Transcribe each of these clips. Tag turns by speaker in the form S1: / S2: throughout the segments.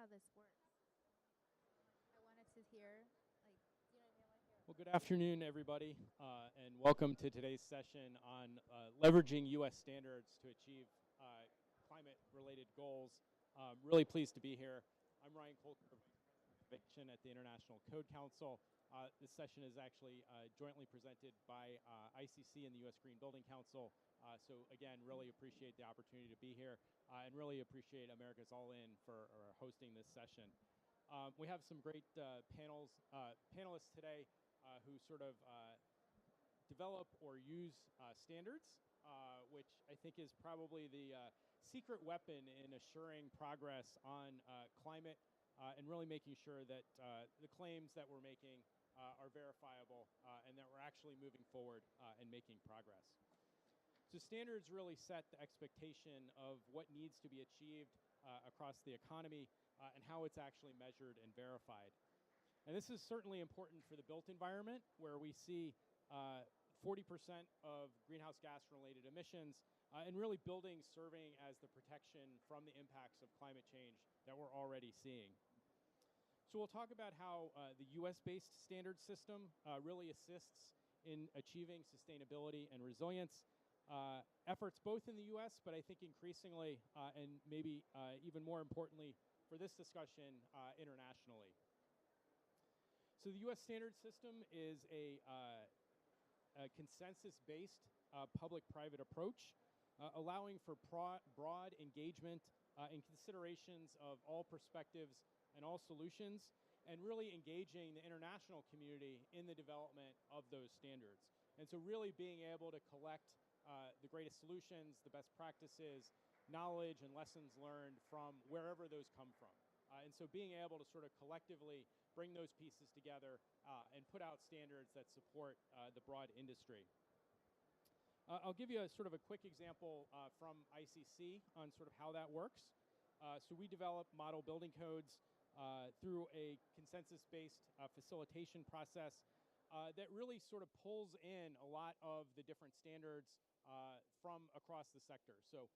S1: how this works. I wanted to hear, like, you know what I mean?
S2: Well, good afternoon, everybody, and welcome to today's session on leveraging U.S. standards to achieve climate-related goals. Really pleased to be here. I'm Ryan Colker, Vice President of Innovation at the International Code Council. This session is actually jointly presented by ICC and the U.S. Green Building Council. So again, really appreciate the opportunity to be here and really appreciate America's All In for hosting this session. We have some great panelists today who sort of develop or use standards, which I think is probably the secret weapon in assuring progress on climate and really making sure that the claims that we're making are verifiable and that we're actually moving forward and making progress. So standards really set the expectation of what needs to be achieved across the economy and how it's actually measured and verified. And this is certainly important for the built environment, where we see 40% of greenhouse gas-related emissions, and really buildings serving as the protection from the impacts of climate change that we're already seeing. So we'll talk about how the US-based standard system really assists in achieving sustainability and resilience efforts both in the US, but I think increasingly, and maybe even more importantly for this discussion, internationally. So the U.S. standard system is a consensus-based public-private approach, allowing for broad engagement and considerations of all perspectives and all solutions, and really engaging the international community in the development of those standards. And so really being able to collect the greatest solutions, the best practices, knowledge and lessons learned from wherever those come from. And so being able to sort of collectively bring those pieces together and put out standards that support the broad industry. I'll give you a sort of a quick example from ICC on sort of how that works. So we develop model building codes through a consensus-based facilitation process that really sort of pulls in a lot of the different standards from across the sector. So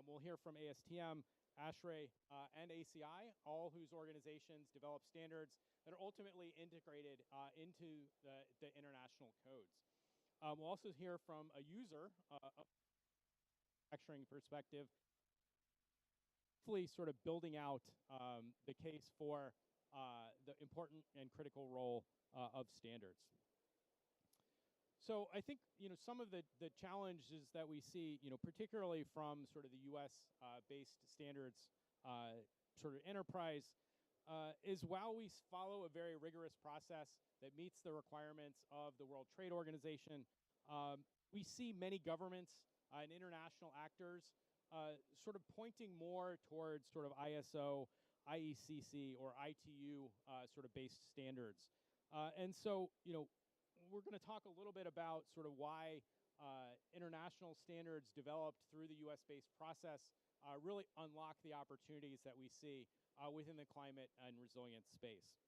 S2: we'll hear from ASTM, ASHRAE, and ACI, all whose organizations develop standards that are ultimately integrated into the international codes. We'll also hear from a user of manufacturing perspective, hopefully sort of building out the case for the important and critical role of standards. So I think, you know, some of the challenges that we see, you know, particularly from sort of the U.S. Based standards sort of enterprise, is while we follow a very rigorous process that meets the requirements of the World Trade Organization, we see many governments and international actors sort of pointing more towards sort of ISO, IECC, or ITU sort of based standards. And so, you know, we're going to talk a little bit about sort of why international standards developed through the US-based process really unlock the opportunities that we see within the climate and resilience space.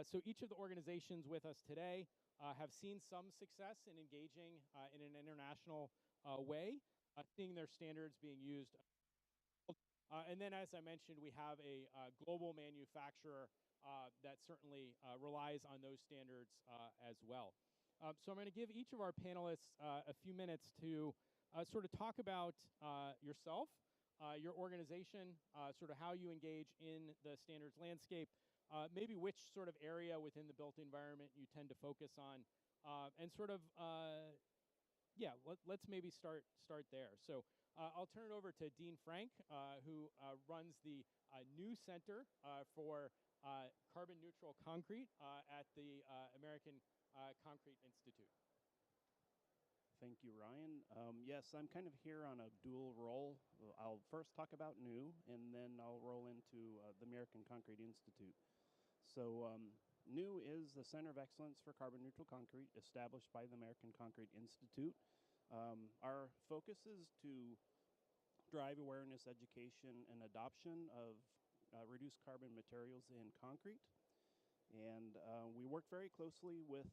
S2: So each of the organizations with us today have seen some success in engaging in an international way, seeing their standards being used. And then, as I mentioned, we have a global manufacturer that certainly relies on those standards as well. So I'm going to give each of our panelists a few minutes to sort of talk about yourself, your organization, sort of how you engage in the standards landscape, maybe which sort of area within the built environment you tend to focus on, and sort of, yeah, let's maybe start there. So I'll turn it over to Dean Frank, who runs the new Center for Carbon Neutral Concrete at the American Concrete Institute.
S3: Thank you, Ryan. Yes, I'm kind of here on a dual role. I'll first talk about new, and then I'll roll into the American Concrete Institute. So new is the Center of Excellence for Carbon Neutral Concrete, established by the American Concrete Institute. Our focus is to drive awareness, education, and adoption of reduced carbon materials in concrete. And we work very closely with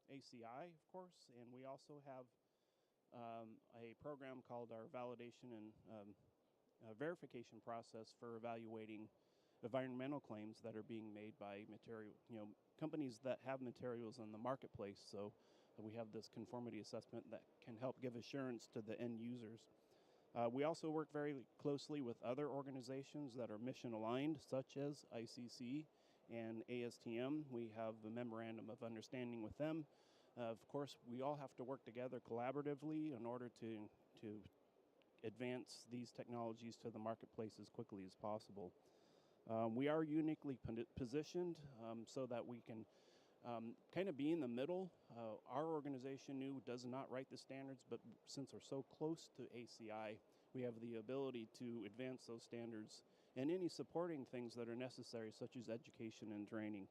S3: ACI, of course, and we also have a program called our validation and verification process for evaluating environmental claims that are being made by companies that have materials in the marketplace. So we have this conformity assessment that can help give assurance to the end users. We also work very closely with other organizations that are mission aligned, such as ICC and ASTM. We have a memorandum of understanding with them. Of course, we all have to work together collaboratively in order to advance these technologies to the marketplace as quickly as possible. We are uniquely positioned so that we can kind of be in the middle. Our organization does not write the standards, but since we're so close to ACI, we have the ability to advance those standards and any supporting things that are necessary, such as education and training.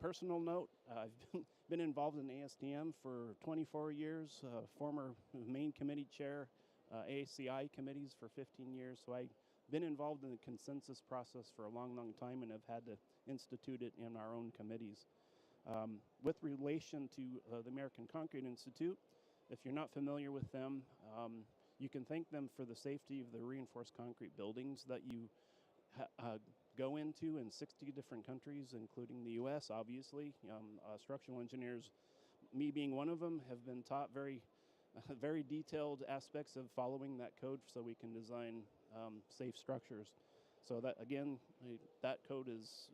S3: Personal note, I've been involved in ASTM for 24 years, former main committee chair, ACI committees for 15 years, so I've been involved in the consensus process for a long, long time and have had to institute it in our own committees. With relation to the American Concrete Institute, if you're not familiar with them, you can thank them for the safety of the reinforced concrete buildings that you go into in 60 different countries, including the U.S., obviously. Structural engineers, me being one of them, have been taught very detailed aspects of following that code so we can design safe structures. So that, again, that code is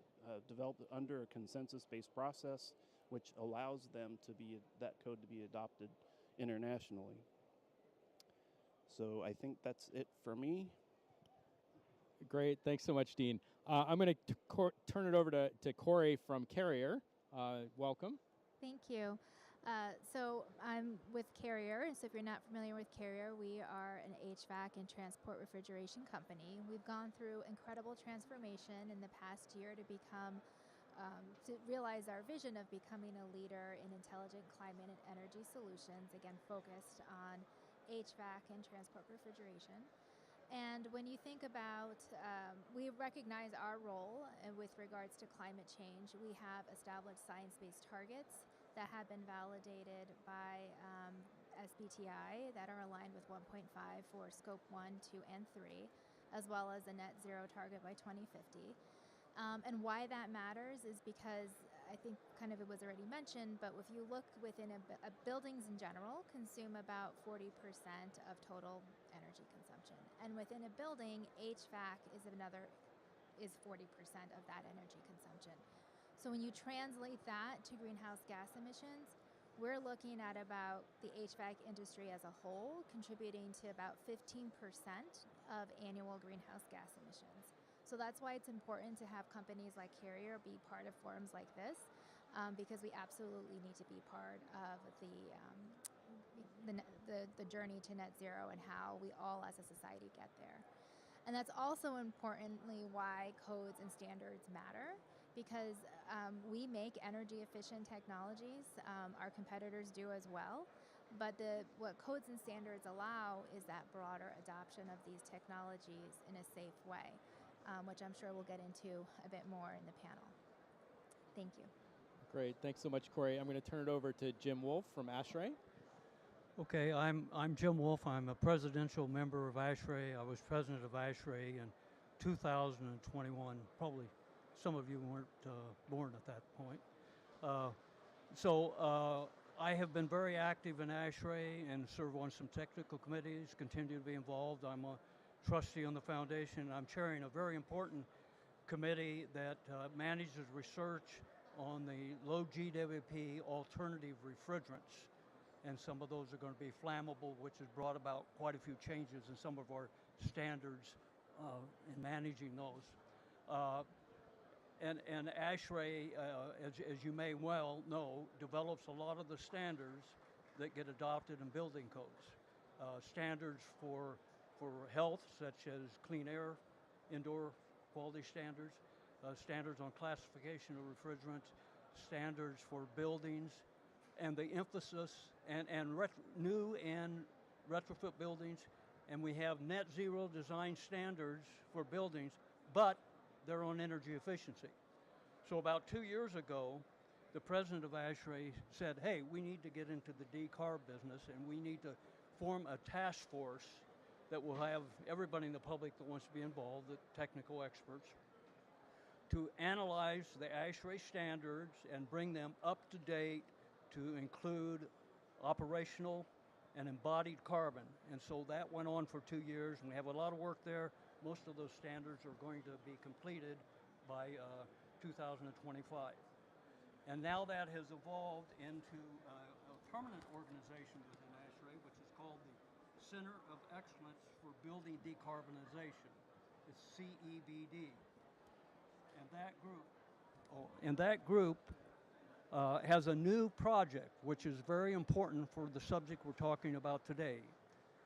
S3: developed under a consensus-based process, which allows that code to be adopted internationally. So I think that's it for me.
S2: Great, thanks so much, Dean. I'm going to turn it over to Corey from Carrier. Welcome.
S1: Thank you. So I'm with Carrier. So if you're not familiar with Carrier, we are an HVAC and transport refrigeration company. We've gone through incredible transformation in the past year to to realize our vision of becoming a leader in intelligent climate and energy solutions, again, focused on HVAC and transport refrigeration. And when you think about, we recognize our role with regards to climate change. We have established science-based targets that have been validated by SBTI that are aligned with 1.5 for scope 1, 2, and 3, as well as a net zero target by 2050. And why that matters is because I think kind of it was already mentioned, but if you look within buildings in general consume about 40% of total energy consumption. And within a building, HVAC is 40% of that energy consumption. So when you translate that to greenhouse gas emissions, we're looking at about the HVAC industry as a whole contributing to about 15% of annual greenhouse gas emissions. So that's why it's important to have companies like Carrier be part of forums like this, because we absolutely need to be part of the journey to net zero and how we all as a society get there. And that's also importantly why codes and standards matter, because we make energy efficient technologies, our competitors do as well, but what codes and standards allow is that broader adoption of these technologies in a safe way, which I'm sure we'll get into a bit more in the panel. Thank you.
S2: Great, thanks so much, Corey. I'm going to turn it over to Jim Wolf from ASHRAE.
S4: Okay, I'm Jim Wolf. I'm a presidential member of ASHRAE. I was president of ASHRAE in 2021. Probably some of you weren't born at that point. So I have been very active in ASHRAE and serve on some technical committees, continue to be involved. I'm a trustee on the foundation. I'm chairing a very important committee that manages research on the low GWP alternative refrigerants. And some of those are going to be flammable, which has brought about quite a few changes in some of our standards in managing those. And ASHRAE, as you may well know, develops a lot of the standards that get adopted in building codes. Standards for health, such as clean air, indoor quality standards, standards on classification of refrigerants, standards for buildings, and the emphasis, and new and retrofit buildings, and we have net zero design standards for buildings, but they're on energy efficiency. So about 2 years ago, the president of ASHRAE said, hey, we need to get into the decarb business and we need to form a task force that will have everybody in the public that wants to be involved, the technical experts, to analyze the ASHRAE standards and bring them up to date to include operational and embodied carbon. And so that went on for 2 years, and we have a lot of work there. Most of those standards are going to be completed by 2025. And now that has evolved into a permanent organization within ASHRAE, which is called the Center of Excellence for Building Decarbonization. It's CEBD. And that group has a new project, which is very important for the subject we're talking about today.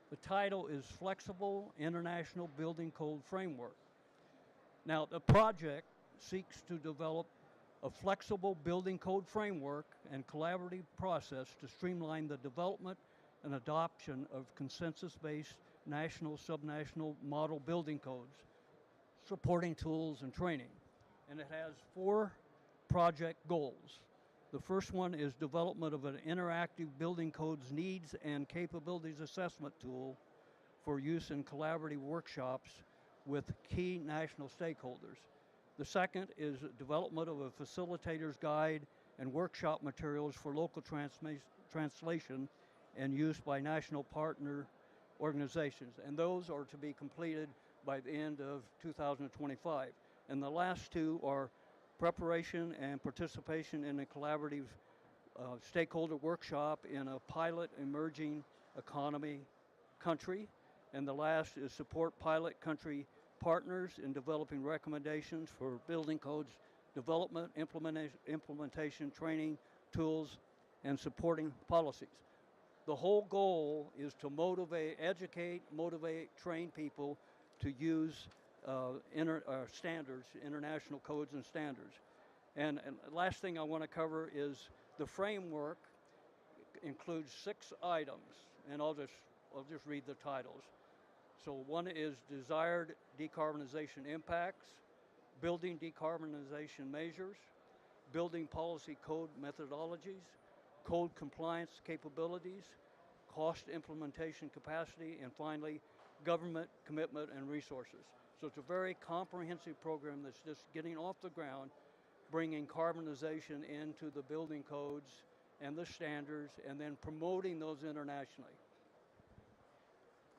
S4: The title is Flexible International Building Code Framework. Now, the project seeks to develop a flexible building code framework and collaborative process to streamline the development and adoption of consensus-based national, subnational model building codes, supporting tools and training. And it has 4 project goals. The first one is development of an interactive building codes needs and capabilities assessment tool for use in collaborative workshops with key national stakeholders. The second is development of a facilitator's guide and workshop materials for local translation and use by national partner organizations. And those are to be completed by the end of 2025. And the last 2 are preparation and participation in a collaborative stakeholder workshop in a pilot emerging economy country. And the last is support pilot country partners in developing recommendations for building codes development, implementation, training, tools, and supporting policies. The whole goal is to educate, motivate, train people to use standards, international codes and standards. And the last thing I want to cover is the framework includes 6 items, and I'll just read the titles. So one is desired decarbonization impacts, building decarbonization measures, building policy code methodologies, code compliance capabilities, cost implementation capacity, and finally, government commitment and resources. So it's a very comprehensive program that's just getting off the ground, bringing carbonization into the building codes and the standards, and then promoting those internationally.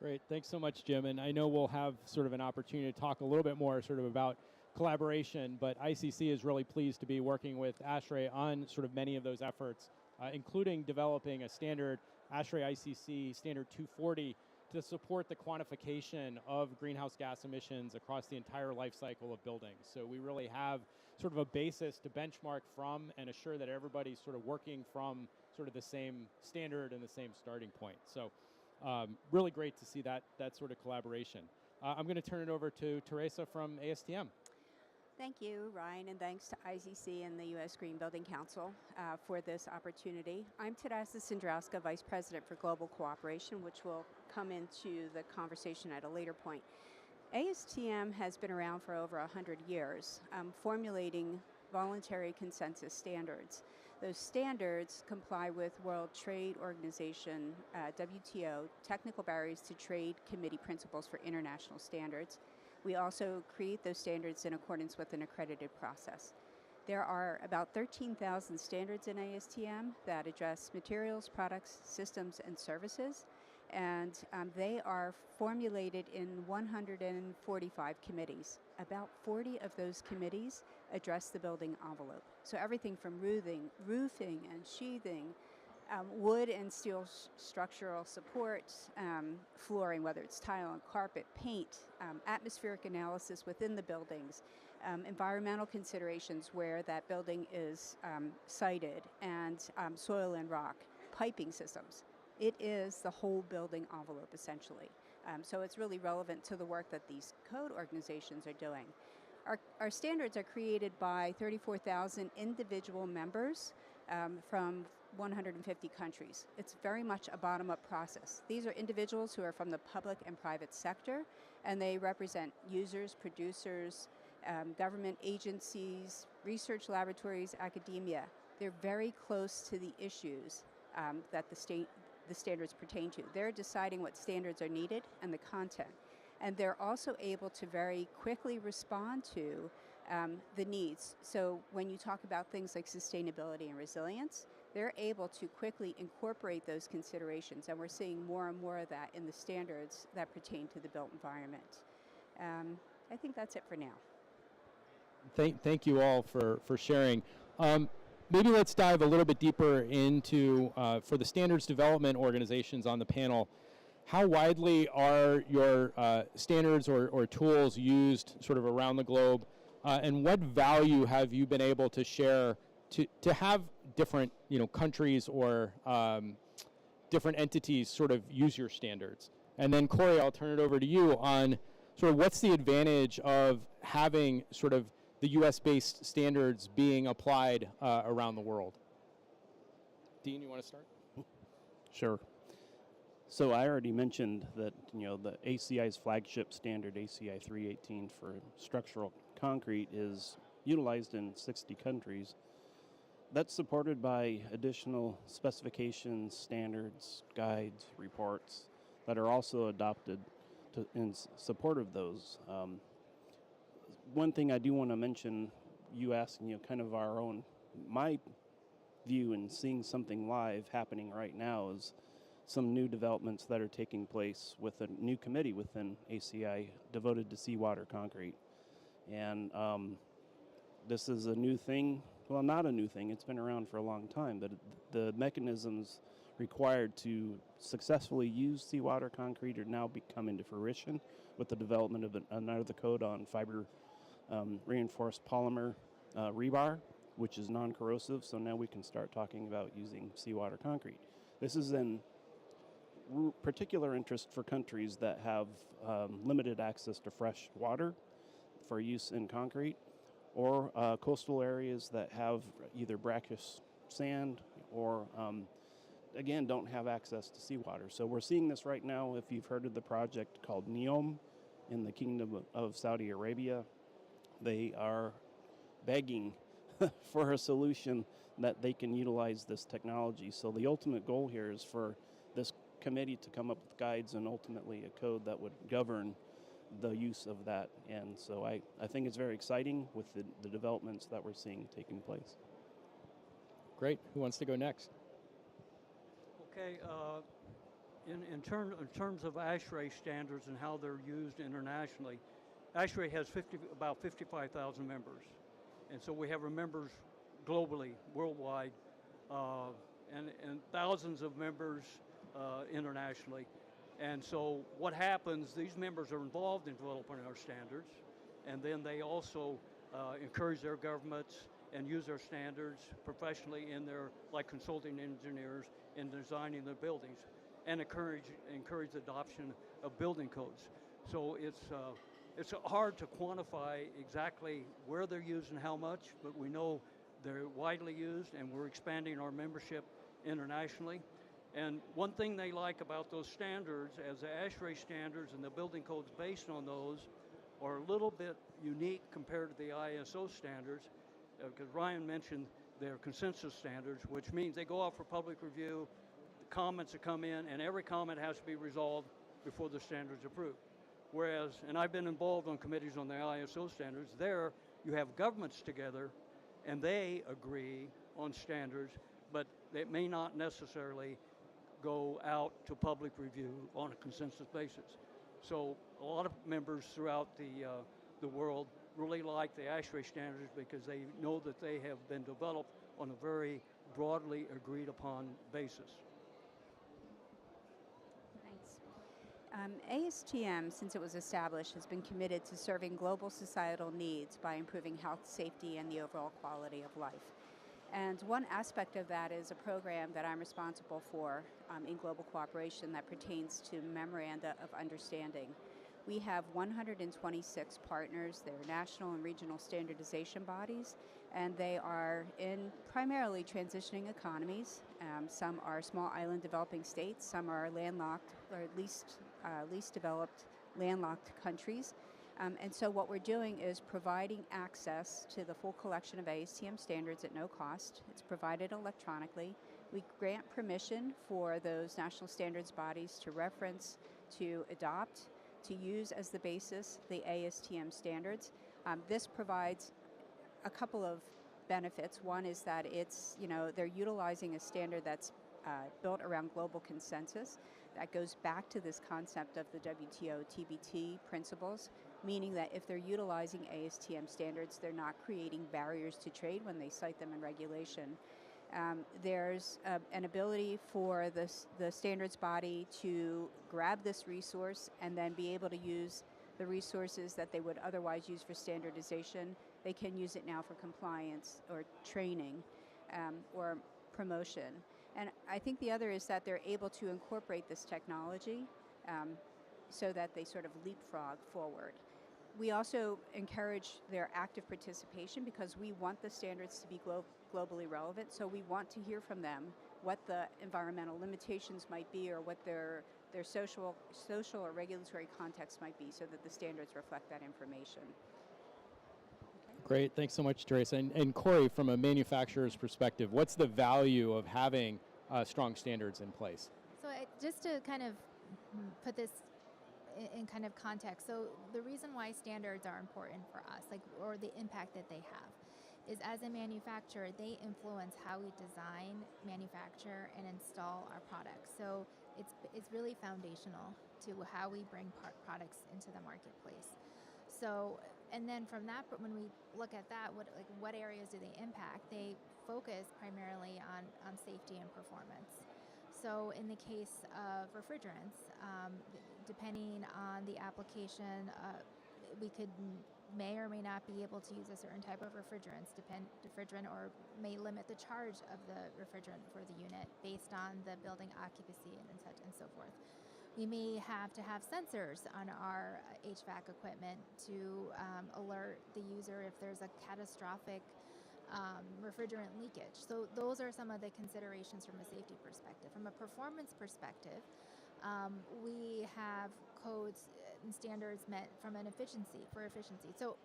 S2: Great, thanks so much, Jim. And I know we'll have sort of an opportunity to talk a little bit more sort of about collaboration, but ICC is really pleased to be working with ASHRAE on sort of many of those efforts, including developing a standard, ASHRAE ICC Standard 240, to support the quantification of greenhouse gas emissions across the entire life cycle of buildings. So we really have sort of a basis to benchmark from and assure that everybody's sort of working from sort of the same standard and the same starting point. So really great to see that sort of collaboration. I'm going to turn it over to Teresa from ASTM.
S5: Thank you, Ryan, and thanks to ICC and the U.S. Green Building Council for this opportunity. I'm Teresa Sindraska, Vice President for Global Cooperation, which will come into the conversation at a later point. ASTM has been around for over 100 years, formulating voluntary consensus standards. Those standards comply with World Trade Organization, WTO, Technical Barriers to Trade Committee principles for international standards. We also create those standards in accordance with an accredited process. There are about 13,000 standards in ASTM that address materials, products, systems, and services, and they are formulated in 145 committees. About 40 of those committees address the building envelope. So everything from roofing and sheathing, wood and steel structural support, flooring, whether it's tile and carpet, paint, atmospheric analysis within the buildings, environmental considerations where that building is sited, and soil and rock, piping systems. It is the whole building envelope, essentially. So it's really relevant to the work that these code organizations are doing. Our standards are created by 34,000 individual members from 150 countries. It's very much a bottom-up process. These are individuals who are from the public and private sector, and they represent users, producers, government agencies, research laboratories, academia. They're very close to the issues that the standards pertain to. They're deciding what standards are needed and the content. And they're also able to very quickly respond to the needs. So when you talk about things like sustainability and resilience, they're able to quickly incorporate those considerations, and we're seeing more and more of that in the standards that pertain to the built environment. I think that's it for now.
S2: Thank you all for sharing. Maybe let's dive a little bit deeper into, for the standards development organizations on the panel, how widely are your standards or tools used sort of around the globe, and what value have you been able to share to have different countries or different entities sort of use your standards? And then Corey, I'll turn it over to you on sort of what's the advantage of having sort of the US-based standards being applied around the world. Dean, you want to start?
S3: Sure. So I already mentioned that the ACI's flagship standard, ACI 318 for structural concrete, is utilized in 60 countries. That's supported by additional specifications, standards, guides, reports that are also adopted in support of those. One thing I do want to mention, you asking, kind of my view in seeing something live happening right now is some new developments that are taking place with a new committee within ACI devoted to seawater concrete. And this is a new thing. Well, not a new thing. It's been around for a long time, but the mechanisms required to successfully use seawater concrete are now coming to fruition with the development of another code on fiber reinforced polymer rebar, which is non-corrosive, so now we can start talking about using seawater concrete. This is in particular interest for countries that have limited access to fresh water for use in concrete, or coastal areas that have either brackish sand or, again, don't have access to seawater. So we're seeing this right now, if you've heard of the project called NEOM in the Kingdom of Saudi Arabia. They are begging for a solution that they can utilize this technology. So the ultimate goal here is for this committee to come up with guides and ultimately a code that would govern the use of that. And so I think it's very exciting with the developments that we're seeing taking place.
S2: Great. Who wants to go next?
S4: Okay. In terms of ASHRAE standards and how they're used internationally, ASHRAE has about 55,000 members. And so we have members globally, worldwide, and thousands of members internationally. And so what happens, these members are involved in developing our standards, and then they also encourage their governments and use their standards professionally in their, like consulting engineers, in designing their buildings, and encourage the adoption of building codes. So it's hard to quantify exactly where they're used and how much, but we know they're widely used, and we're expanding our membership internationally. And one thing they like about those standards, as the ASHRAE standards and the building codes based on those, are a little bit unique compared to the ISO standards, because Ryan mentioned their consensus standards, which means they go out for public review, the comments that come in, and every comment has to be resolved before the standards approved. Whereas, and I've been involved on committees on the ISO standards, there you have governments together, and they agree on standards, but it may not necessarily go out to public review on a consensus basis. So a lot of members throughout the world really like the ASHRAE standards because they know that they have been developed on a very broadly agreed upon basis.
S5: Thanks. ASTM, since it was established, has been committed to serving global societal needs by improving health, safety, and the overall quality of life. And one aspect of that is a program that I'm responsible for in global cooperation that pertains to memoranda of understanding. We have 126 partners. They're national and regional standardization bodies, and they are in primarily transitioning economies. Some are small island developing states, some are landlocked or least developed landlocked countries. And so what we're doing is providing access to the full collection of ASTM standards at no cost. It's provided electronically. We grant permission for those national standards bodies to reference, to adopt, to use as the basis the ASTM standards. This provides a couple of benefits. One is that they're utilizing a standard that's built around global consensus that goes back to this concept of the WTO TBT principles, meaning that if they're utilizing ASTM standards, they're not creating barriers to trade when they cite them in regulation. There's an ability for the standards body to grab this resource and then be able to use the resources that they would otherwise use for standardization. They can use it now for compliance or training or promotion. And I think the other is that they're able to incorporate this technology so that they sort of leapfrog forward. We also encourage their active participation because we want the standards to be globally relevant. So we want to hear from them what the environmental limitations might be or what their social or regulatory context might be so that the standards reflect that information.
S2: Great, thanks so much, Teresa. And Corey, from a manufacturer's perspective, what's the value of having strong standards in place?
S1: So just to kind of put this in kind of context, so the reason why standards are important for us, or the impact that they have, is as a manufacturer, they influence how we design, manufacture, and install our products. So it's really foundational to how we bring products into the marketplace. So, and then from that, when we look at that, what areas do they impact? They focus primarily on safety and performance. So in the case of refrigerants, depending on the application, we may or may not be able to use a certain type of refrigerant, or may limit the charge of the refrigerant for the unit based on the building occupancy and such and so forth. We may have to have sensors on our HVAC equipment to alert the user if there's a catastrophic refrigerant leakage. So those are some of the considerations from a safety perspective. From a performance perspective, we have codes and standards met from an efficiency. So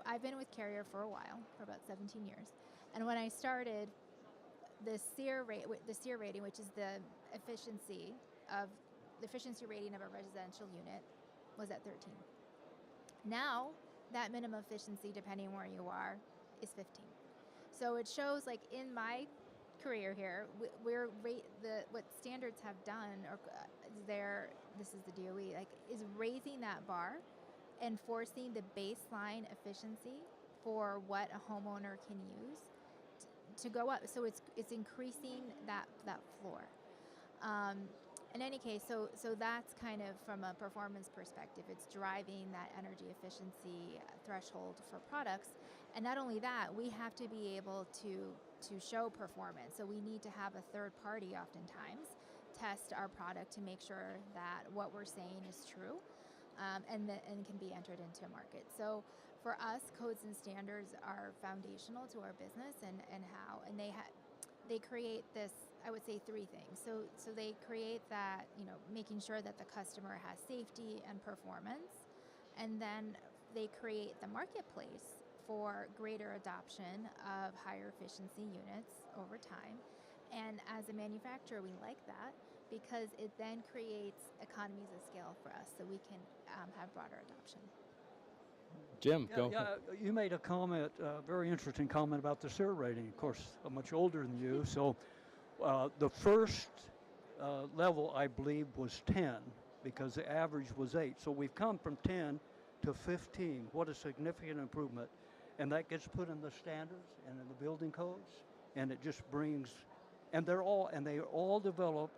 S1: I've been with Carrier for a while, for about 17 years. And when I started, the SEER rating, which is the efficiency rating of a residential unit, was at 13. Now, that minimum efficiency, depending where you are, is 15. So it shows, in my career here, what standards have done, this is the DOE, is raising that bar and forcing the baseline efficiency for what a homeowner can use to go up. So it's increasing that floor. In any case, so that's kind of from a performance perspective. It's driving that energy efficiency threshold for products. And not only that, we have to be able to show performance. So we need to have a third party oftentimes test our product to make sure that what we're saying is true and can be entered into a market. So for us, codes and standards are foundational to our business and they create this, I would say, three things. So they create that, making sure that the customer has safety and performance, and then they create the marketplace for greater adoption of higher efficiency units over time. And as a manufacturer, we like that because it then creates economies of scale for us so we can have broader adoption.
S2: Jim, go.
S4: Yeah, you made a comment, a very interesting comment about the SEER rating. Of course, I'm much older than you, so the first level, I believe, was 10 because the average was 8. So we've come from 10 to 15. What a significant improvement. And that gets put in the standards and in the building codes, and it just brings, and they are all developed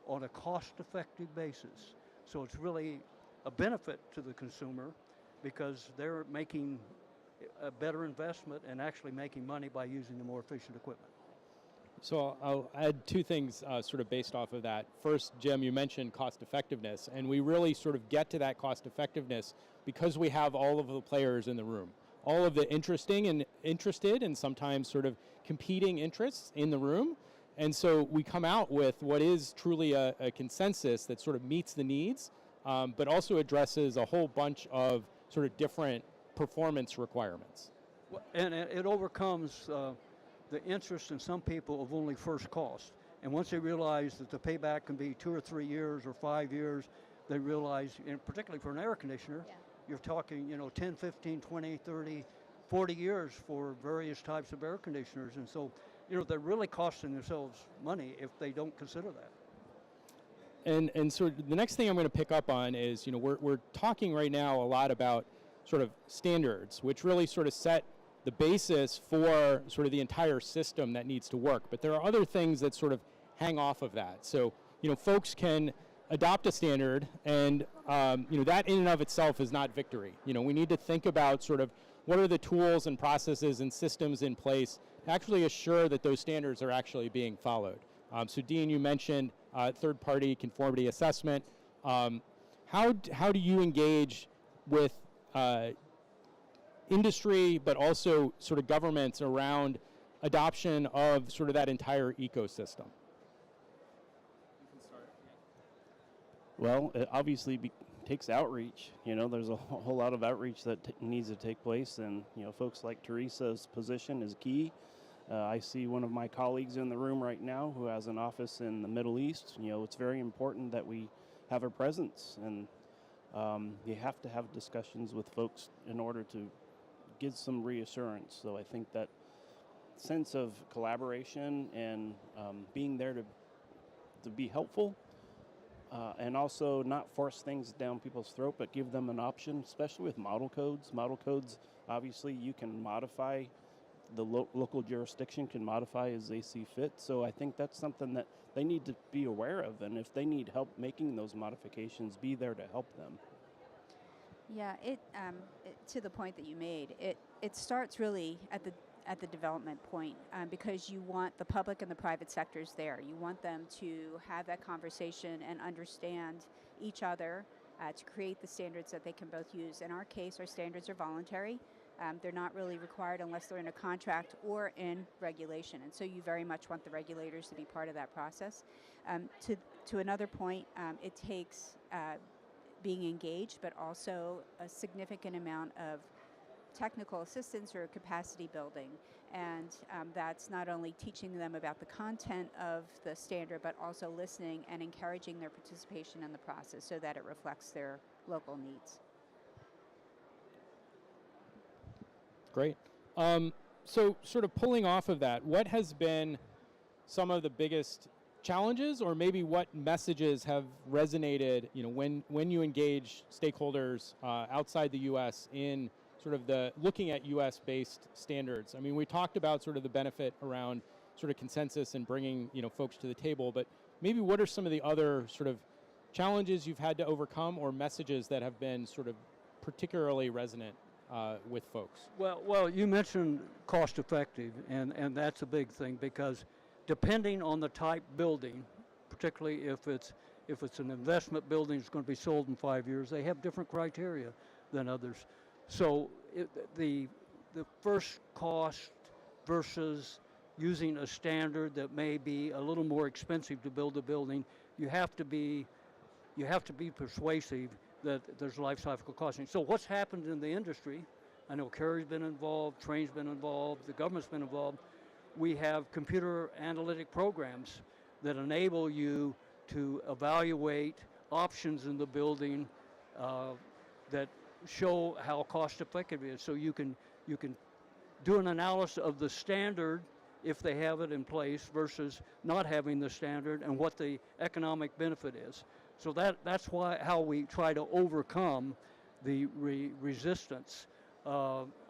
S4: on a cost-effective basis. So it's really a benefit to the consumer because they're making a better investment and actually making money by using the more efficient equipment.
S2: So I'll add two things sort of based off of that. First, Jim, you mentioned cost effectiveness, and we really sort of get to that cost effectiveness because we have all of the players in the room. All of the interested and sometimes sort of competing interests in the room. And so we come out with what is truly a consensus that sort of meets the needs, but also addresses a whole bunch of sort of different performance requirements.
S4: And it overcomes the interest in some people of only first cost. And once they realize that the payback can be 2 or 3 years or 5 years, they realize, and particularly for an air conditioner,
S1: Yeah.
S4: you're talking, 10, 15, 20, 30, 40 years for various types of air conditioners. And so, they're really costing themselves money if they don't consider that.
S2: And so the next thing I'm going to pick up on is, we're talking right now a lot about sort of standards, which really sort of set the basis for sort of the entire system that needs to work. But there are other things that sort of hang off of that. So, folks can adopt a standard, and that in and of itself is not victory. We need to think about sort of what are the tools and processes and systems in place to actually assure that those standards are actually being followed. So Dean, you mentioned third-party conformity assessment. How do you engage with industry, but also sort of governments around adoption of sort of that entire ecosystem?
S3: Well, it obviously takes outreach. There's a whole lot of outreach that needs to take place, and folks like Teresa's position is key. I see one of my colleagues in the room right now who has an office in the Middle East. It's very important that we have a presence, and you have to have discussions with folks in order to give some reassurance. So I think that sense of collaboration and being there to be helpful, and also not force things down people's throat, but give them an option, especially with model codes. Model codes, obviously, you can modify. The local jurisdiction can modify as they see fit. So I think that's something that they need to be aware of. And if they need help making those modifications, be there to help them.
S5: Yeah, to the point that you made, it starts really at the development point, because you want the public and the private sectors there. You want them to have that conversation and understand each other to create the standards that they can both use. In our case, our standards are voluntary. They're not really required unless they're in a contract or in regulation. And so you very much want the regulators to be part of that process. To another point, it takes being engaged, but also a significant amount of technical assistance or capacity building. And that's not only teaching them about the content of the standard, but also listening and encouraging their participation in the process so that it reflects their local needs.
S2: Great. So sort of pulling off of that, what has been some of the biggest challenges, or maybe what messages have resonated, when you engage stakeholders outside the U.S. in sort of the looking at U.S.-based standards? I mean, we talked about sort of the benefit around sort of consensus and bringing, folks to the table, but maybe what are some of the other sort of challenges you've had to overcome, or messages that have been sort of particularly resonant with folks?
S4: Well, you mentioned cost effective, and that's a big thing, because depending on the type building, particularly if it's an investment building that's going to be sold in 5 years, they have different criteria than others. So the first cost versus using a standard that may be a little more expensive to build a building, you have to be persuasive that there's life cycle costing. So what's happened in the industry, I know Carrier's been involved, Trane's been involved, the government's been involved. We have computer analytic programs that enable you to evaluate options in the building that show how cost effective it is. So you can do an analysis of the standard if they have it in place versus not having the standard, and what the economic benefit is. So that's how we try to overcome the resistance.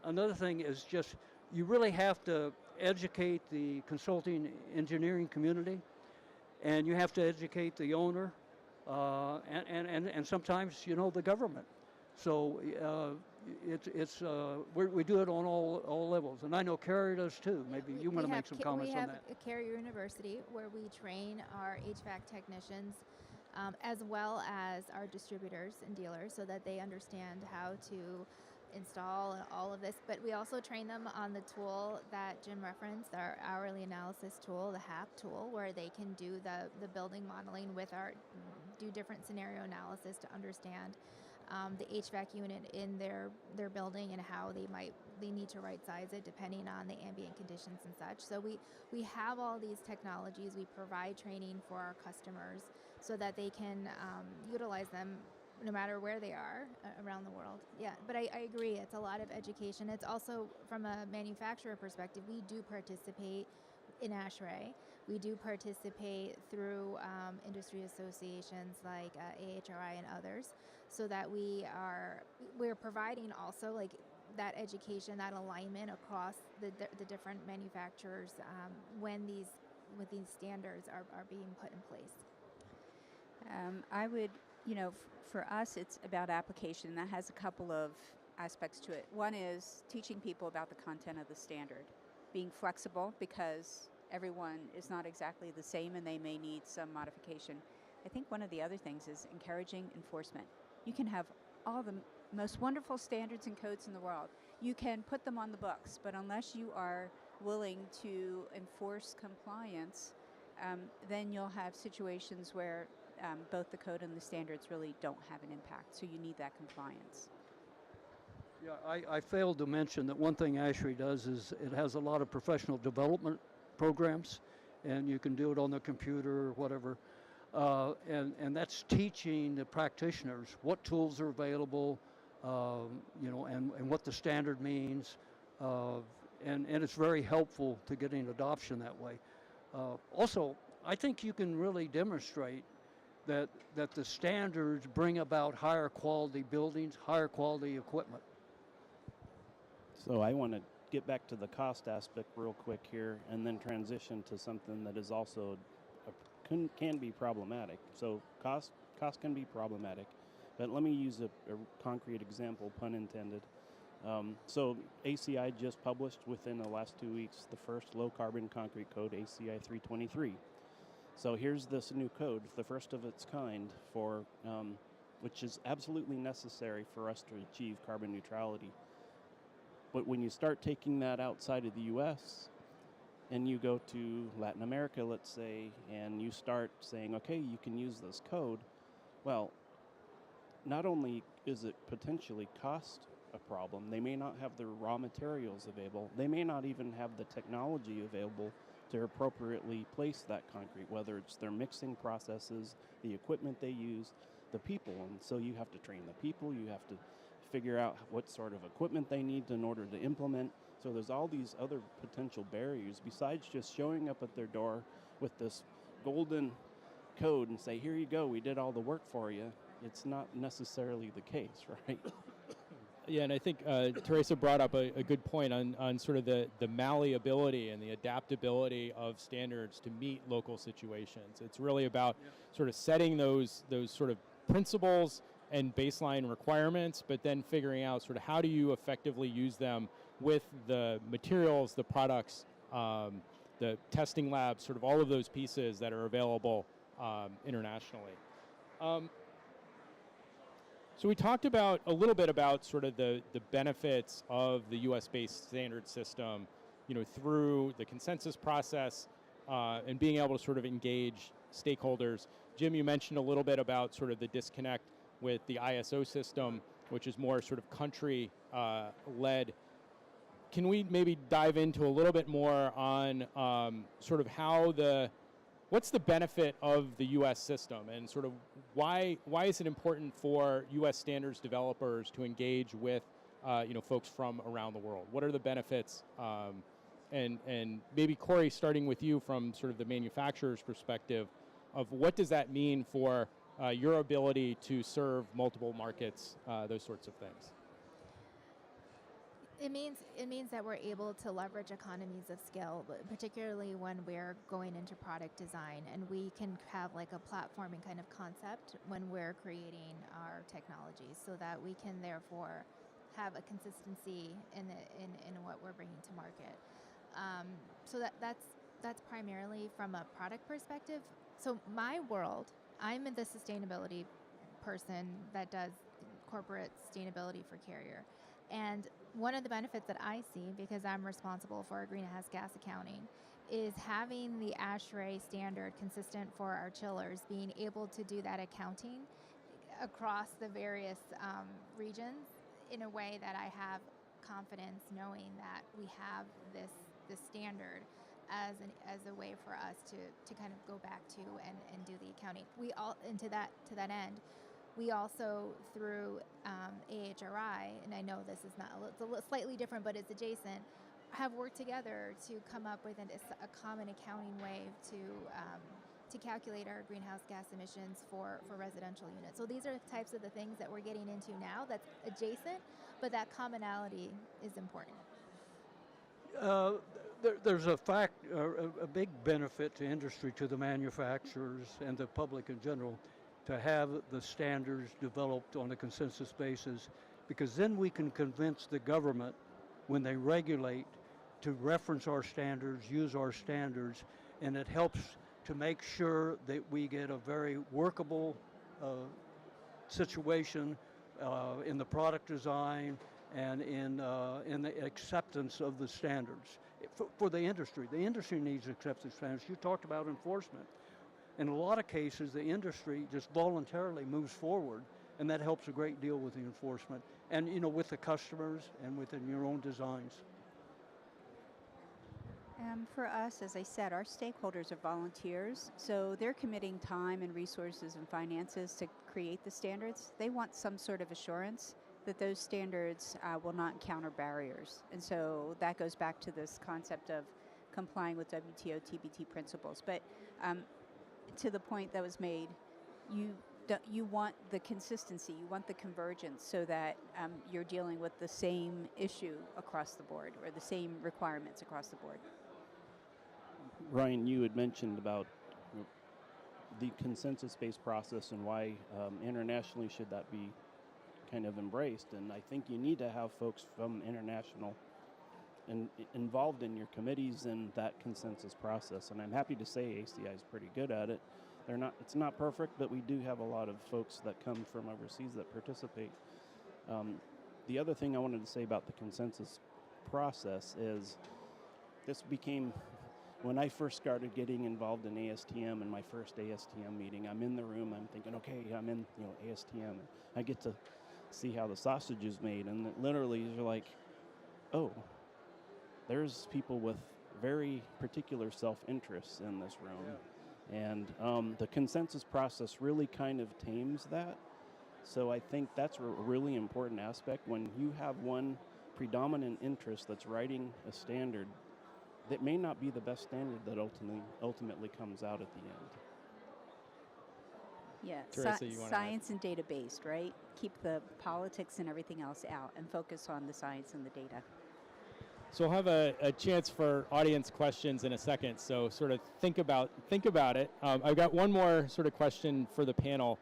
S4: Another thing is just you really have to educate the consulting engineering community, and you have to educate the owner, and sometimes the government. So we do it on all levels, and I know Carrier does too. Maybe you want to make some comments on that.
S1: We have a Carrier University where we train our HVAC technicians, as well as our distributors and dealers, so that they understand how to install all of this. But we also train them on the tool that Jim referenced, our hourly analysis tool, the HAP tool, where they can do the building modeling do different scenario analysis to understand the HVAC unit in their building and how they need to right size it depending on the ambient conditions and such. So we have all these technologies. We provide training for our customers so that they can utilize them no matter where they are around the world. Yeah, but I agree. It's a lot of education. It's also from a manufacturer perspective. We do participate in ASHRAE. We do participate through industry associations like AHRI and others, so that we're providing also like that education, that alignment across the different manufacturers when these standards are being put in place.
S5: I would, for us, it's about application. That has a couple of aspects to it. One is teaching people about the content of the standard, being flexible because everyone is not exactly the same and they may need some modification. I think one of the other things is encouraging enforcement. You can have all the most wonderful standards and codes in the world. You can put them on the books, but unless you are willing to enforce compliance, then you'll have situations where both the code and the standards really don't have an impact. So you need that compliance.
S4: Yeah, I failed to mention that one thing ASHRAE does is it has a lot of professional development programs, and you can do it on the computer or whatever. And that's teaching the practitioners what tools are available, and what the standard means. And it's very helpful to getting adoption that way. Also, I think you can really demonstrate that the standards bring about higher quality buildings, higher quality equipment.
S3: So I want to get back to the cost aspect real quick here, and then transition to something that is also can be problematic. So cost can be problematic, but let me use a concrete example, pun intended. So ACI just published within the last 2 weeks the first low carbon concrete code, ACI 323. So here's this new code, the first of its kind, for which is absolutely necessary for us to achieve carbon neutrality. But when you start taking that outside of the U.S. and you go to Latin America, let's say, and you start saying, okay, you can use this code, well, not only is it potentially cost a problem, they may not have the raw materials available, they may not even have the technology available to appropriately place that concrete, whether it's their mixing processes, the equipment they use, the people. And so you have to train the people, you have to figure out what sort of equipment they need in order to implement. So there's all these other potential barriers besides just showing up at their door with this golden code and say, here you go, we did all the work for you. It's not necessarily the case, right?
S2: Yeah, and I think Teresa brought up a good point on sort of the malleability and the adaptability of standards to meet local situations. It's really about sort of setting those sort of principles and baseline requirements, but then figuring out sort of how do you effectively use them with the materials, the products, the testing labs, sort of all of those pieces that are available internationally. So we talked about a little bit about sort of the benefits of the U.S.-based standard system, through the consensus process and being able to sort of engage stakeholders. Jim, you mentioned a little bit about sort of the disconnect with the ISO system, which is more sort of country led. Can we maybe dive into a little bit more on sort of what's the benefit of the U.S. system, and sort of why is it important for U.S. standards developers to engage with folks from around the world? What are the benefits? And maybe Corey, starting with you from sort of the manufacturer's perspective, of what does that mean for your ability to serve multiple markets, those sorts of things?
S1: It means that we're able to leverage economies of scale, particularly when we're going into product design, and we can have like a platforming kind of concept when we're creating our technologies, so that we can therefore have a consistency in what we're bringing to market. So that's primarily from a product perspective. So my world, I'm the sustainability person that does corporate sustainability for Carrier. And one of the benefits that I see, because I'm responsible for our greenhouse gas accounting, is having the ASHRAE standard consistent for our chillers, being able to do that accounting across the various regions in a way that I have confidence knowing that we have this standard as a way for us to kind of go back to and do the accounting. And to that end, we also through AHRI, and I know this is not it's slightly different, but it's adjacent, have worked together to come up with a common accounting way to calculate our greenhouse gas emissions for residential units. So these are types of the things that we're getting into now that's adjacent, but that commonality is important.
S4: There's a big benefit to industry, to the manufacturers and the public in general, to have the standards developed on a consensus basis, because then we can convince the government when they regulate to reference our standards, use our standards, and it helps to make sure that we get a very workable situation in the product design and in the acceptance of the standards for the industry. The industry needs to accept the standards. You talked about enforcement. In a lot of cases, the industry just voluntarily moves forward, and that helps a great deal with the enforcement and, with the customers and within your own designs.
S5: For us, as I said, our stakeholders are volunteers, so they're committing time and resources and finances to create the standards. They want some sort of assurance that those standards will not encounter barriers. And so that goes back to this concept of complying with WTO TBT principles. But to the point that was made, you want the consistency, you want the convergence, so that you're dealing with the same issue across the board, or the same requirements across the board.
S3: Ryan, you had mentioned about the consensus-based process and why internationally should that be kind of embraced. And I think you need to have folks from international involved in your committees in that consensus process. And I'm happy to say ACI is pretty good at it. It's not perfect, but we do have a lot of folks that come from overseas that participate. The other thing I wanted to say about the consensus process is this became, when I first started getting involved in ASTM, in my first ASTM meeting, I'm in the room, I'm thinking, okay, I'm in ASTM, and I get to see how the sausage is made, and literally you're like, oh, there's people with very particular self-interests in this room. Yeah. And the consensus process really kind of tames that. So I think that's a really important aspect. When you have one predominant interest that's writing a standard, that may not be the best standard that ultimately comes out at the end.
S5: Yeah,
S2: Teresa, you want to
S5: science and data-based, right? Keep the politics and everything else out and focus on the science and the data.
S2: So we'll have a chance for audience questions in a second, so sort of think about it. I've got one more sort of question for the panel.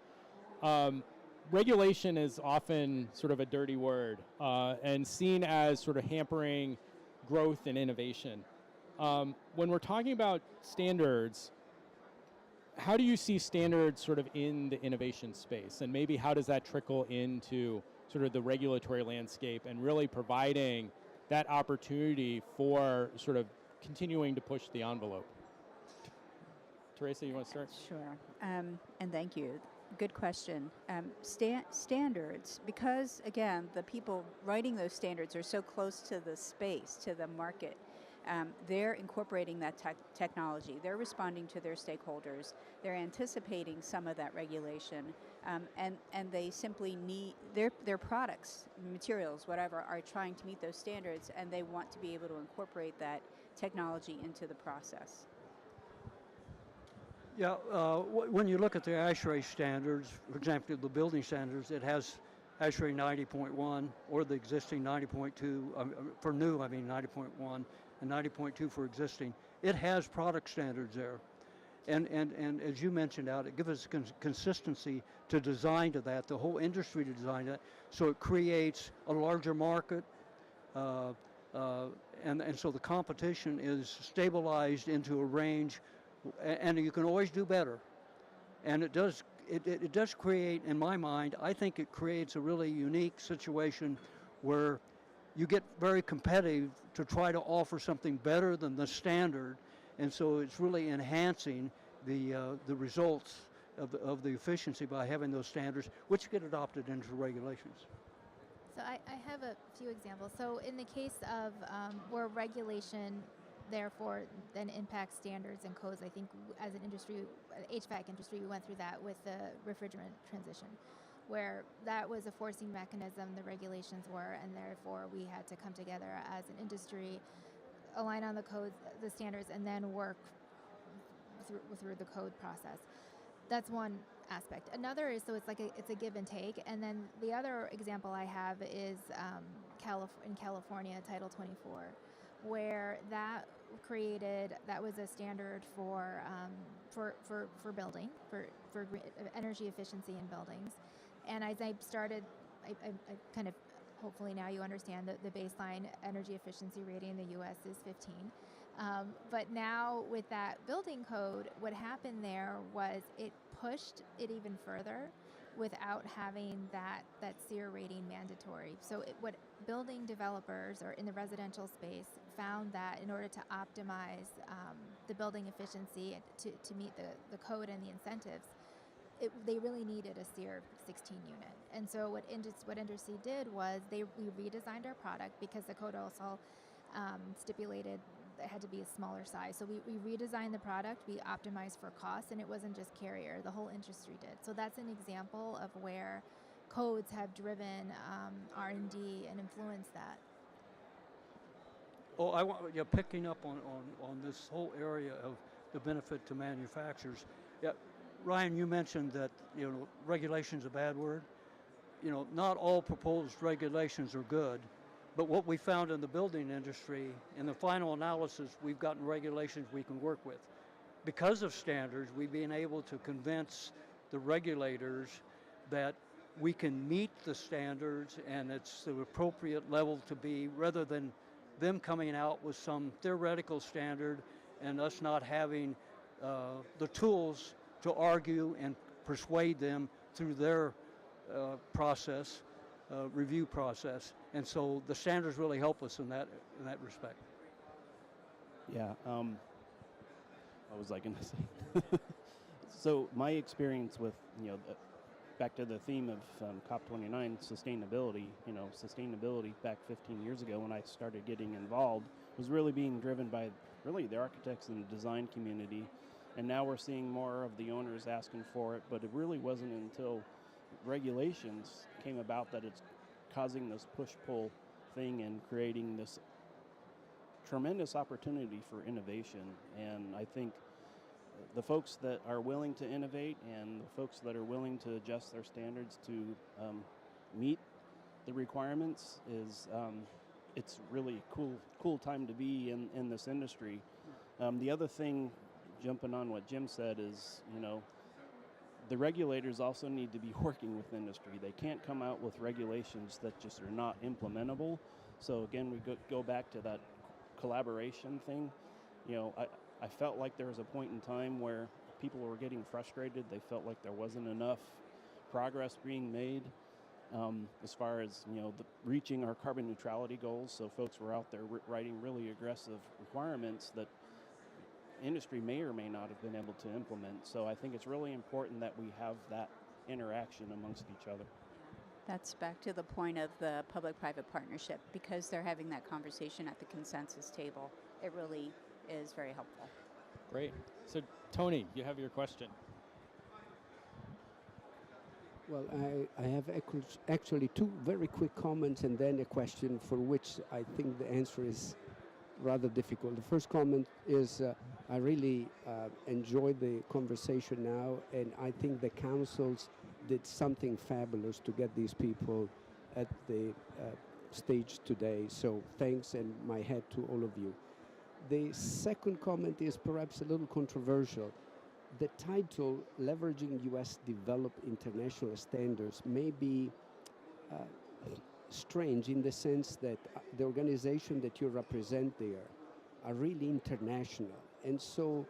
S2: Regulation is often sort of a dirty word and seen as sort of hampering growth and innovation. When we're talking about standards, how do you see standards sort of in the innovation space? And maybe how does that trickle into sort of the regulatory landscape and really providing that opportunity for sort of continuing to push the envelope? Teresa, you want to start?
S5: Sure, and thank you. Good question. Standards, because again, the people writing those standards are so close to the space, to the market. They're incorporating that technology. They're responding to their stakeholders. They're anticipating some of that regulation, and they simply need their products, materials, whatever, are trying to meet those standards, and they want to be able to incorporate that technology into the process.
S4: Yeah, when you look at the ASHRAE standards, for example, the building standards, it has ASHRAE 90.1 or the existing 90.2, for new, I mean 90.1, and 90.2 for existing. It has product standards there. And as you mentioned out, it gives us consistency to design to that, the whole industry to design that, so it creates a larger market, and so the competition is stabilized into a range, and you can always do better. And it does create, in my mind, I think it creates a really unique situation where you get very competitive to try to offer something better than the standard, and so it's really enhancing the results of the efficiency by having those standards, which get adopted into regulations.
S1: So I have a few examples. So in the case of where regulation therefore then impacts standards and codes, I think as an industry, HVAC industry, we went through that with the refrigerant transition, where that was a forcing mechanism, the regulations were, and therefore we had to come together as an industry, align on the codes, the standards, and then work through the code process. That's one aspect. Another is, so it's a give and take. And then the other example I have is in California, Title 24, where that was a standard for building, for energy efficiency in buildings. And as I started, I kind of, hopefully now you understand that the baseline energy efficiency rating in the U.S. is 15. But now with that building code, what happened there was it pushed it even further without having that SEER rating mandatory. So what building developers or in the residential space found that in order to optimize the building efficiency to meet the code and the incentives, they really needed a SEER 16 unit. And so what Industry did was we redesigned our product because the code also stipulated it had to be a smaller size. So we redesigned the product, we optimized for cost, and it wasn't just Carrier, the whole industry did. So that's an example of where codes have driven R&D and influenced that.
S4: Oh, I want picking up on this whole area of the benefit to manufacturers. Yeah, Ryan, you mentioned that regulation's a bad word. Not all proposed regulations are good, but what we found in the building industry, in the final analysis, we've gotten regulations we can work with. Because of standards, we've been able to convince the regulators that we can meet the standards and it's the appropriate level to be, rather than them coming out with some theoretical standard and us not having the tools to argue and persuade them through their review process. And so the standards really help us in that respect.
S3: Yeah. What was I going to say? So my experience with, back to the theme of COP29, sustainability, sustainability back 15 years ago when I started getting involved was really being driven by really the architects and the design community. And now we're seeing more of the owners asking for it, but it really wasn't until regulations came about that it's causing this push-pull thing and creating this tremendous opportunity for innovation. And I think the folks that are willing to innovate and the folks that are willing to adjust their standards to meet the requirements is it's really cool time to be in this industry. The other thing, jumping on what Jim said, is the regulators also need to be working with industry. They can't come out with regulations that just are not implementable. So again, we go back to that collaboration thing. I felt like there was a point in time where people were getting frustrated. They felt like there wasn't enough progress being made as far as reaching our carbon neutrality goals. So folks were out there writing really aggressive requirements that industry may or may not have been able to implement. So I think it's really important that we have that interaction amongst each other.
S5: That's back to the point of the public-private partnership. Because they're having that conversation at the consensus table, it really is very helpful.
S2: Great. So Tony, you have your question.
S6: Well, I have actually two very quick comments and then a question for which I think the answer is rather difficult. The first comment is I really enjoyed the conversation now, and I think the councils did something fabulous to get these people at the stage today. So thanks, and my hat to all of you. The second comment is perhaps a little controversial. The title, Leveraging U.S. Developed International Standards, may be strange in the sense that the organization that you represent there are really international. And so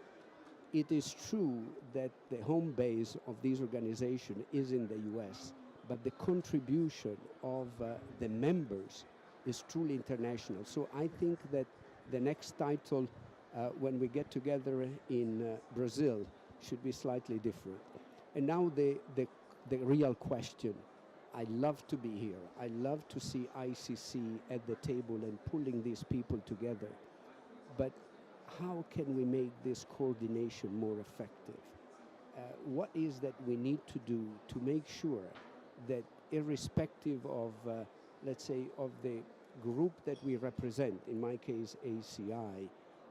S6: it is true that the home base of this organization is in the U.S., but the contribution of the members is truly international. So I think that the next title, when we get together in Brazil, should be slightly different. And now the real question. I love to be here. I love to see ICC at the table and pulling these people together. But how can we make this coordination more effective? What is that we need to do to make sure that irrespective of, let's say, of the group that we represent, in my case ACI,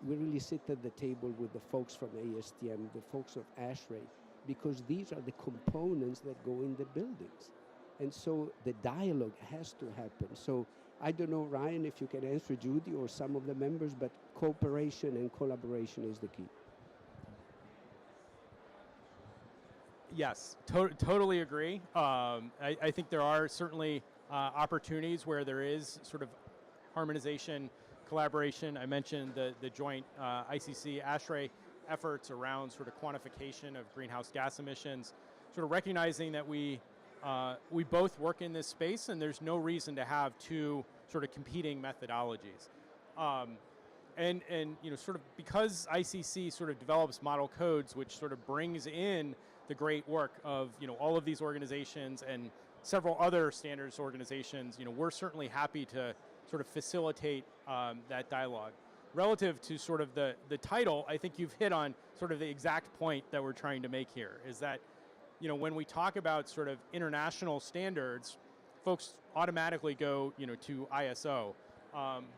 S6: we really sit at the table with the folks from ASTM, the folks of ASHRAE, because these are the components that go in the buildings. And so the dialogue has to happen. So I don't know, Ryan, if you can answer Judy or some of the members, but cooperation and collaboration is the key.
S2: Yes, totally agree. I think there are certainly opportunities where there is sort of harmonization, collaboration. I mentioned the joint ICC ASHRAE efforts around sort of quantification of greenhouse gas emissions, sort of recognizing that we both work in this space and there's no reason to have two sort of competing methodologies. And you know, sort of because ICC sort of develops model codes, which sort of brings in the great work of, you know, all of these organizations and several other standards organizations, you know, we're certainly happy to sort of facilitate that dialogue. Relative to sort of the title, I think you've hit on sort of the exact point that we're trying to make here, is that, you know, when we talk about sort of international standards, folks automatically go, you know, to ISO.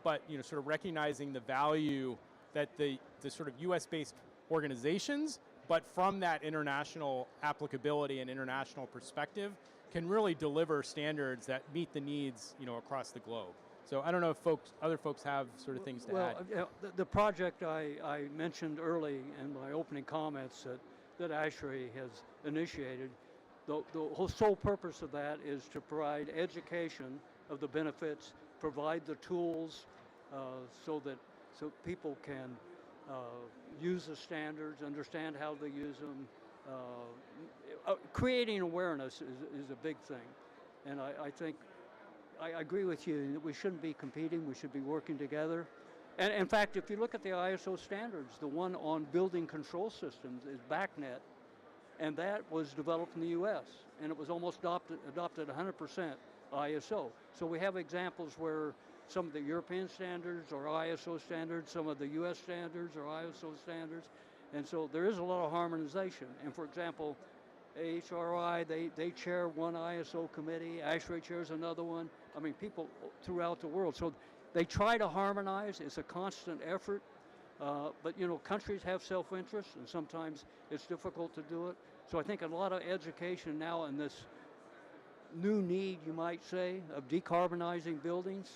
S2: But, you know, sort of recognizing the value that the sort of US-based organizations, but from that international applicability and international perspective, can really deliver standards that meet the needs, you know, across the globe. So I don't know if other folks have sort of things to add.
S4: Well, the project I mentioned early in my opening comments that ASHRAE has initiated, the whole sole purpose of that is to provide education of the benefits, provide the tools so people can use the standards, understand how they use them. Creating awareness is a big thing. And I think I agree with you that we shouldn't be competing, we should be working together. And in fact, if you look at the ISO standards, the one on building control systems is BACnet, and that was developed in the US, and it was almost adopted 100% ISO. So we have examples where some of the European standards are ISO standards, some of the US standards are ISO standards, and so there is a lot of harmonization. And for example, AHRI, they chair one ISO committee, ASHRAE chairs another one. I mean, people throughout the world. So they try to harmonize. It's a constant effort. But, you know, countries have self-interest, and sometimes it's difficult to do it. So I think a lot of education now in this new need, you might say, of decarbonizing buildings,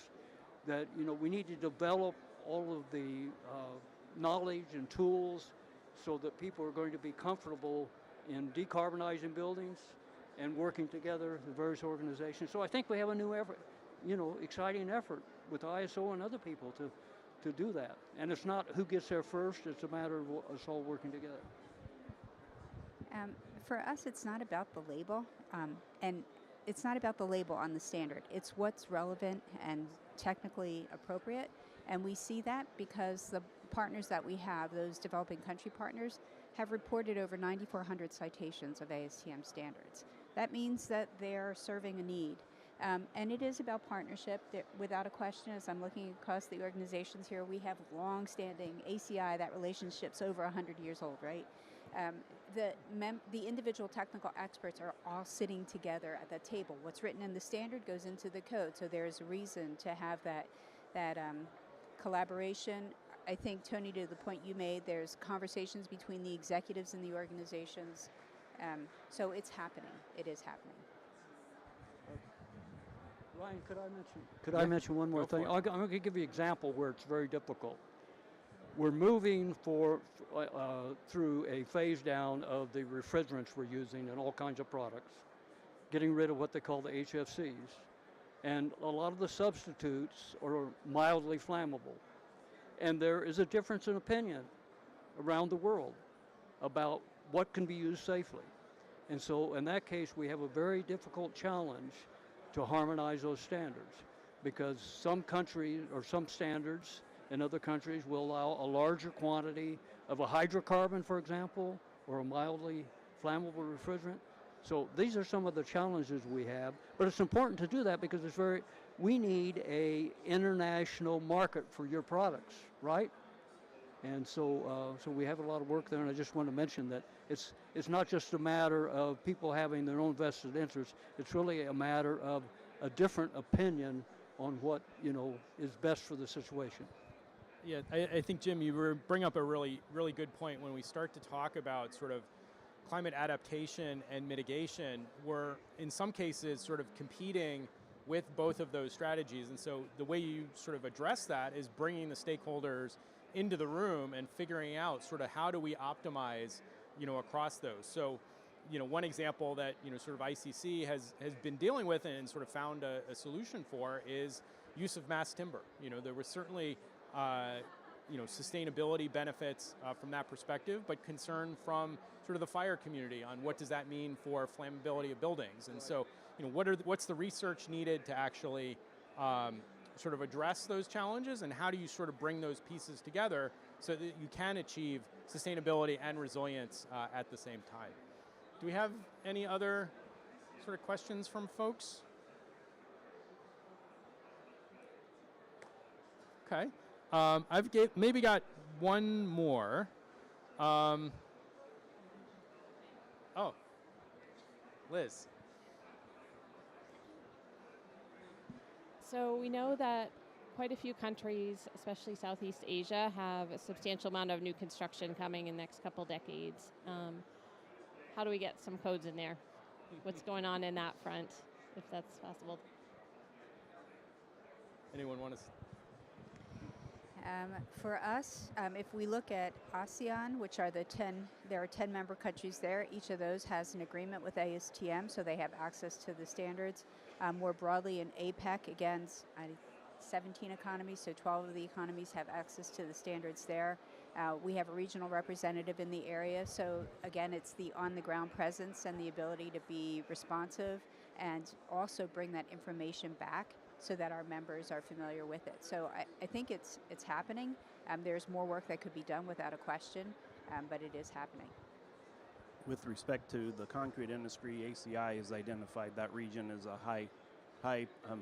S4: that, you know, we need to develop all of the knowledge and tools so that people are going to be comfortable in decarbonizing buildings and working together, the various organizations. So I think we have a new effort, you know, exciting effort with ISO and other people to do that. And it's not who gets there first, it's a matter of us all working together.
S5: For us, it's not about the label, and it's not about the label on the standard. It's what's relevant and technically appropriate, and we see that because the partners that we have, those developing country partners, have reported over 9,400 citations of ASTM standards. That means that they're serving a need. And it is about partnership. Without a question, as I'm looking across the organizations here, we have long-standing ACI, that relationship's over 100 years old, right? The individual technical experts are all sitting together at that table. What's written in the standard goes into the code, so there's a reason to have that collaboration. I think, Tony, to the point you made, there's conversations between the executives in the organizations. So it's happening. It is happening.
S4: Ryan, could I mention one more thing? I'm going to give you an example where it's very difficult. We're moving through a phase down of the refrigerants we're using in all kinds of products, getting rid of what they call the HFCs. And a lot of the substitutes are mildly flammable. And there is a difference in opinion around the world about what can be used safely. And so in that case, we have a very difficult challenge to harmonize those standards, because some countries or some standards in other countries will allow a larger quantity of a hydrocarbon, for example, or a mildly flammable refrigerant. So these are some of the challenges we have, but it's important to do that because we need a international market for your products, right? And so we have a lot of work there, and I just want to mention that it's not just a matter of people having their own vested interests. It's really a matter of a different opinion on what is best for the situation.
S2: Yeah, I think, Jim, you bring up a really, really good point. When we start to talk about sort of climate adaptation and mitigation, we're in some cases sort of competing with both of those strategies. And so the way you sort of address that is bringing the stakeholders into the room and figuring out sort of how do we optimize, across those. So, one example that, sort of ICC has been dealing with and sort of found a solution for is use of mass timber. There was certainly, sustainability benefits from that perspective, but concern from sort of the fire community on what does that mean for flammability of buildings. And so, what's the research needed to actually sort of address those challenges, and how do you sort of bring those pieces together so that you can achieve sustainability and resilience at the same time? Do we have any other sort of questions from folks? Okay. I've maybe got one more. Oh, Liz.
S7: So we know that quite a few countries, especially Southeast Asia, have a substantial amount of new construction coming in the next couple decades. How do we get some codes in there? What's going on in that front, if that's possible?
S2: Anyone want to?
S5: For us, if we look at ASEAN, which are there are 10 member countries there. Each of those has an agreement with ASTM, so they have access to the standards. More broadly in APEC, again, 17 economies, so 12 of the economies have access to the standards there. We have a regional representative in the area, so again, it's the on-the-ground presence and the ability to be responsive and also bring that information back so that our members are familiar with it. So I think it's happening. There's more work that could be done without a question, but it is happening.
S3: With respect to the concrete industry, ACI has identified that region as a high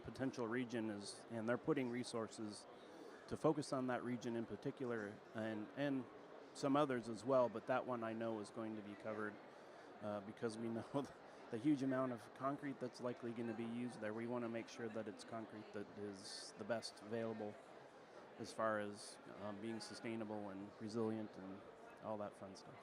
S3: potential region, and they're putting resources to focus on that region in particular, and some others as well, but that one I know is going to be covered because we know the huge amount of concrete that's likely going to be used there. We want to make sure that it's concrete that is the best available as far as being sustainable and resilient and all that fun stuff.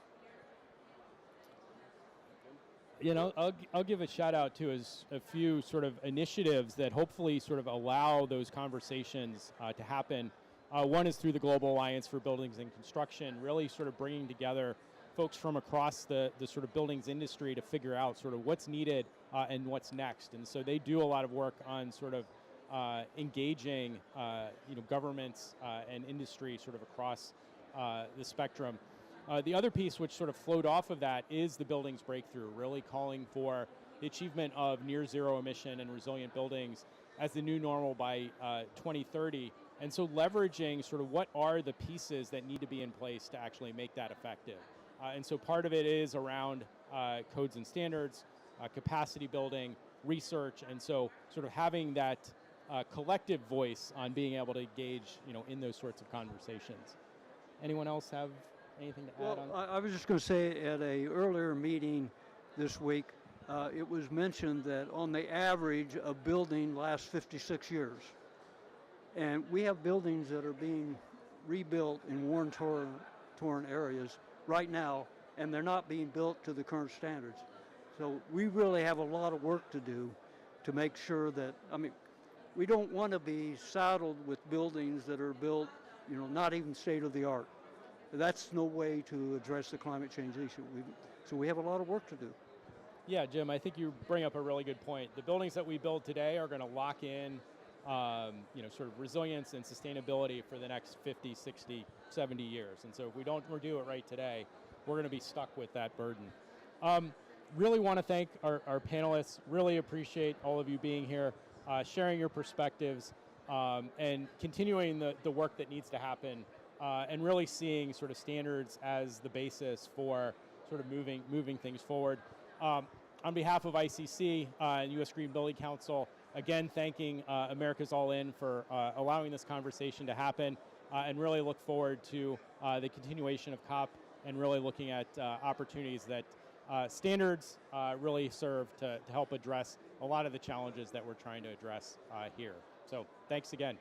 S2: I'll give a shout out to a few sort of initiatives that hopefully sort of allow those conversations to happen. One is through the Global Alliance for Buildings and Construction, really sort of bringing together folks from across the sort of buildings industry to figure out sort of what's needed and what's next. And so they do a lot of work on sort of engaging governments and industry sort of across the spectrum. The other piece which sort of flowed off of that is the buildings breakthrough, really calling for the achievement of near zero emission and resilient buildings as the new normal by 2030. And so leveraging sort of what are the pieces that need to be in place to actually make that effective. And so part of it is around codes and standards, capacity building, research, and so sort of having that collective voice on being able to engage, in those sorts of conversations. Anyone else have anything to add on?
S4: Well, I was just going to say at a earlier meeting this week, it was mentioned that on the average, a building lasts 56 years. And we have buildings that are being rebuilt in worn, torn areas right now, and they're not being built to the current standards. So we really have a lot of work to do to make sure that, we don't want to be saddled with buildings that are built, not even state of the art. That's no way to address the climate change issue. So we have a lot of work to do.
S2: Yeah, Jim, I think you bring up a really good point. The buildings that we build today are going to lock in sort of resilience and sustainability for the next 50, 60, 70 years. And so if we don't do it right today, we're going to be stuck with that burden. Really want to thank our panelists. Really appreciate all of you being here, sharing your perspectives, and continuing the work that needs to happen, and really seeing sort of standards as the basis for sort sort of moving things forward. On behalf of ICC and U.S. Green Building Council, again thanking America's All In for allowing this conversation to happen, and really look forward to the continuation of COP and really looking at opportunities that standards really serve to help address a lot of the challenges that we're trying to address here. So thanks again.